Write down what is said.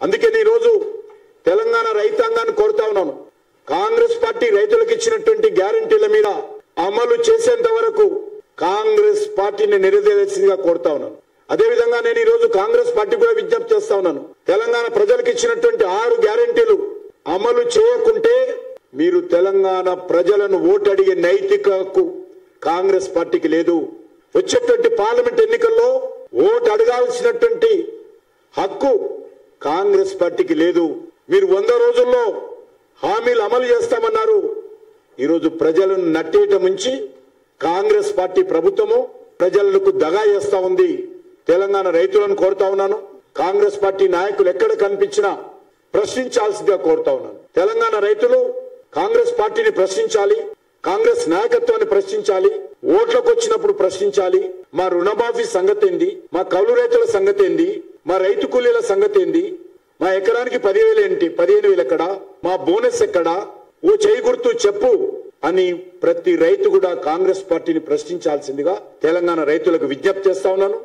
అందుకని ఈ రోజు తెలంగాణ రైతాంగాన్ని కోరుతా ఉన్నాను, కాంగ్రెస్ పార్టీ రైతులకు ఇచ్చినటువంటి గ్యారంటీల మీద అమలు చేసేంత వరకు కాంగ్రెస్ పార్టీని నిలదీయాల్సిందిగా కోరుతా ఉన్నాను. అదేవిధంగా నేను ఈ రోజు కాంగ్రెస్ పార్టీ కూడా విజ్ఞప్తి చేస్తా ఉన్నాను, తెలంగాణ ప్రజలకు ఇచ్చినటువంటి 6 గ్యారంటీలు అమలు చేయకుంటే మీరు తెలంగాణ ప్రజలను ఓటు అడిగే నైతిక హక్కు కాంగ్రెస్ పార్టీకి లేదు. వచ్చేటువంటి పార్లమెంట్ ఎన్నికల్లో ఓటు అడగాల్సినటువంటి హక్కు కాంగ్రెస్ పార్టీకి లేదు. మీరు 100 రోజుల్లో హామీలు అమలు చేస్తామన్నారు. ఈరోజు ప్రజలను నట్టేయటం నుంచి కాంగ్రెస్ పార్టీ ప్రభుత్వము ప్రజలకు దగా చేస్తా ఉంది. తెలంగాణ రైతులను కోరుతా ఉన్నాను, కాంగ్రెస్ పార్టీ నాయకులు ఎక్కడ కనిపించినా ప్రశ్నించాల్సిందిగా కోరుతా ఉన్నాను. తెలంగాణ రైతులు కాంగ్రెస్ పార్టీని ప్రశ్నించాలి, కాంగ్రెస్ నాయకత్వాన్ని ప్రశ్నించాలి, ఓట్లకు వచ్చినప్పుడు ప్రశ్నించాలి. మా రుణమాఫీ సంగతి ఏంది, మా కౌలు రైతుల సంగతి ఏంది, మా రైతు కూలీల సంగతి ఏంది, మా ఎకరానికి 10,000 ఏంటి, 15,000 ఎక్కడా, మా బోనస్ ఎక్కడా, ఓ చేయి గుర్తు చెప్పు అని ప్రతి రైతు కూడా కాంగ్రెస్ పార్టీని ప్రశ్నించాల్సిందిగా తెలంగాణ రైతులకు విజ్ఞప్తి చేస్తా ఉన్నాను.